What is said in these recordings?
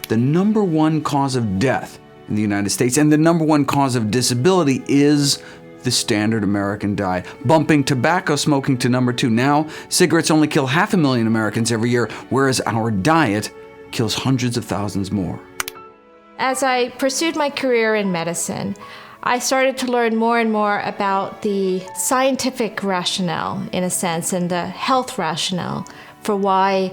the number one cause of death in the United States and the number one cause of disability is the standard American diet, bumping tobacco smoking to number 2. Now, cigarettes only kill 500,000 Americans every year, whereas our diet kills hundreds of thousands more. As I pursued my career in medicine, I started to learn more and more about the scientific rationale, in a sense, and the health rationale for why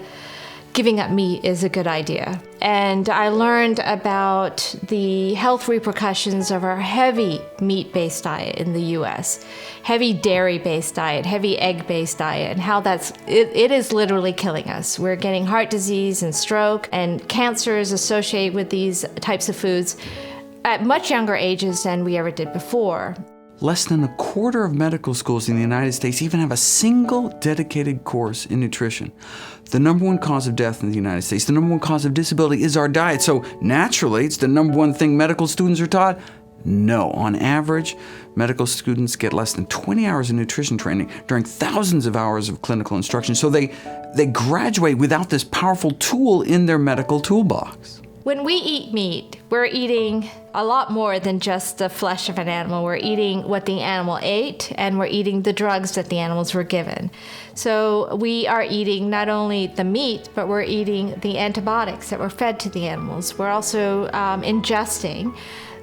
giving up meat is a good idea. And I learned about the health repercussions of our heavy meat-based diet in the US, heavy dairy-based diet, heavy egg-based diet, and how it is literally killing us. We're getting heart disease and stroke and cancers associated with these types of foods at much younger ages than we ever did before. Less than a quarter of medical schools in the United States even have a single dedicated course in nutrition. The number one cause of death in the United States, the number one cause of disability is our diet. So naturally, it's the number one thing medical students are taught? No. On average, medical students get less than 20 hours of nutrition training during thousands of hours of clinical instruction. So they graduate without this powerful tool in their medical toolbox. When we eat meat, we're eating a lot more than just the flesh of an animal. We're eating what the animal ate, and we're eating the drugs that the animals were given. So we are eating not only the meat, but we're eating the antibiotics that were fed to the animals. We're also ingesting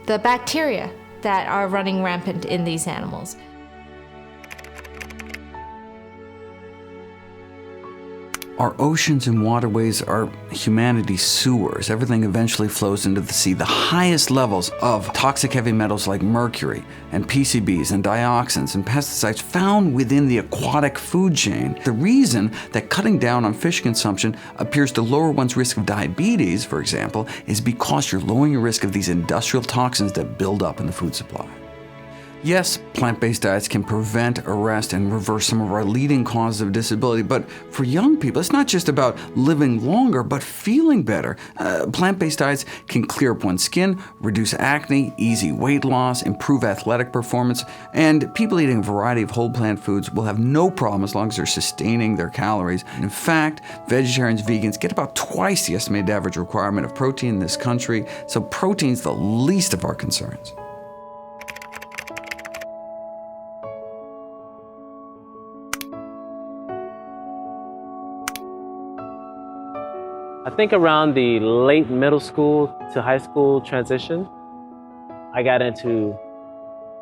the bacteria that are running rampant in these animals. Our oceans and waterways are humanity's sewers. Everything eventually flows into the sea. The highest levels of toxic heavy metals like mercury and PCBs and dioxins and pesticides found within the aquatic food chain. The reason that cutting down on fish consumption appears to lower one's risk of diabetes, for example, is because you're lowering your risk of these industrial toxins that build up in the food supply. Yes, plant-based diets can prevent, arrest, and reverse some of our leading causes of disability, but for young people, it's not just about living longer, but feeling better. Plant-based diets can clear up one's skin, reduce acne, easy weight loss, improve athletic performance, and people eating a variety of whole plant foods will have no problem as long as they're sustaining their calories. In fact, vegetarians, vegans get about twice the estimated average requirement of protein in this country, so protein's the least of our concerns. I think around the late middle school to high school transition, I got into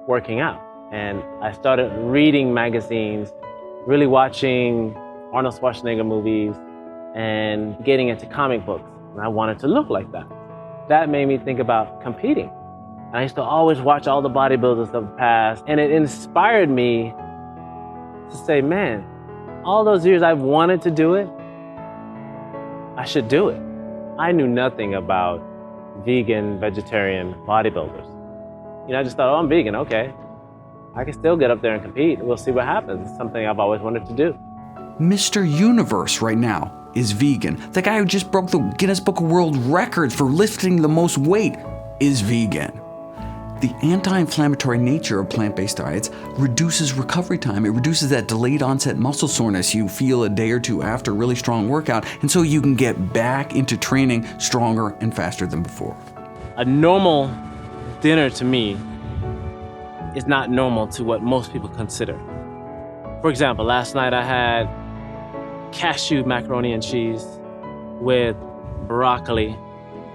working out. And I started reading magazines, really watching Arnold Schwarzenegger movies, and getting into comic books. And I wanted to look like that. That made me think about competing. And I used to always watch all the bodybuilders of the past, and it inspired me to say, man, all those years I've wanted to do it, I should do it. I knew nothing about vegan, vegetarian bodybuilders. I just thought, oh, I'm vegan, okay. I can still get up there and compete. We'll see what happens. It's something I've always wanted to do. Mr. Universe right now is vegan. The guy who just broke the Guinness Book of World Records for lifting the most weight is vegan. The anti-inflammatory nature of plant-based diets reduces recovery time. It reduces that delayed onset muscle soreness you feel a day or two after a really strong workout, and so you can get back into training stronger and faster than before. A normal dinner to me is not normal to what most people consider. For example, last night I had cashew macaroni and cheese with broccoli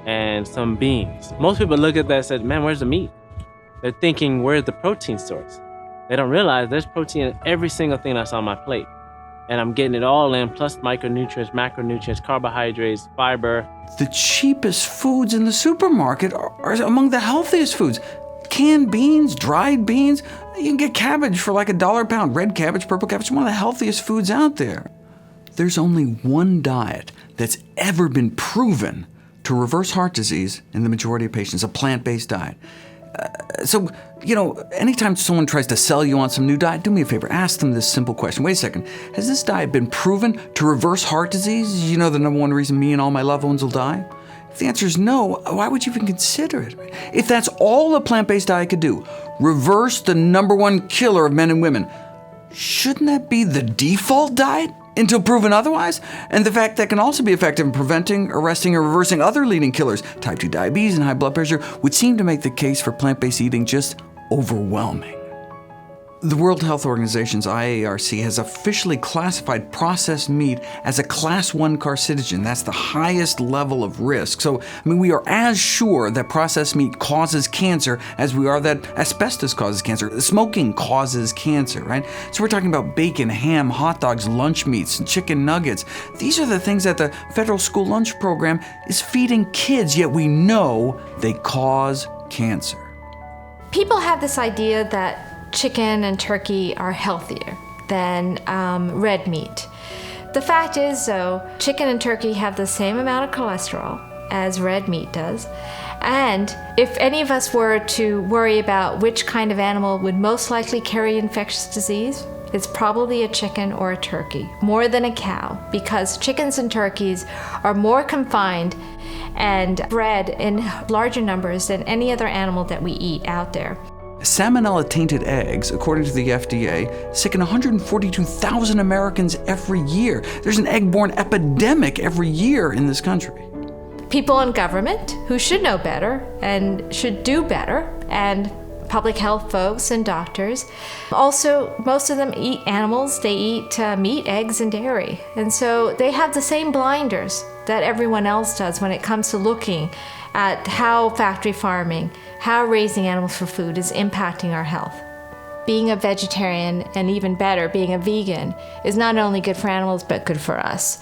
and some beans. Most people look at that and say, man, where's the meat? They're thinking, where's the protein source? They don't realize there's protein in every single thing that's on my plate. And I'm getting it all in, plus micronutrients, macronutrients, carbohydrates, fiber. The cheapest foods in the supermarket are among the healthiest foods. Canned beans, dried beans, you can get cabbage for like $1 a pound. Red cabbage, purple cabbage, one of the healthiest foods out there. There's only one diet that's ever been proven to reverse heart disease in the majority of patients, a plant-based diet. So, anytime someone tries to sell you on some new diet, do me a favor, ask them this simple question. Wait a second, has this diet been proven to reverse heart disease? The number one reason me and all my loved ones will die? If the answer is no, why would you even consider it? If that's all a plant-based diet could do, reverse the number one killer of men and women, shouldn't that be the default diet? until proven otherwise, and the fact that can also be effective in preventing, arresting, or reversing other leading killers, type 2 diabetes and high blood pressure, would seem to make the case for plant-based eating just overwhelming. The World Health Organization's IARC has officially classified processed meat as a Class 1 carcinogen. That's the highest level of risk. So, we are as sure that processed meat causes cancer as we are that asbestos causes cancer. Smoking causes cancer, right? So we're talking about bacon, ham, hot dogs, lunch meats, and chicken nuggets. These are the things that the federal school lunch program is feeding kids, yet we know they cause cancer. People have this idea that chicken and turkey are healthier than red meat. The fact is, though, chicken and turkey have the same amount of cholesterol as red meat does. And if any of us were to worry about which kind of animal would most likely carry infectious disease, it's probably a chicken or a turkey, more than a cow, because chickens and turkeys are more confined and bred in larger numbers than any other animal that we eat out there. Salmonella-tainted eggs, according to the FDA, sicken 142,000 Americans every year. There's an egg-borne epidemic every year in this country. People in government who should know better and should do better, and public health folks and doctors. Also, most of them eat animals. They eat meat, eggs, and dairy. And so they have the same blinders that everyone else does when it comes to looking at how factory farming, how raising animals for food is impacting our health. Being a vegetarian, and even better, being a vegan, is not only good for animals, but good for us.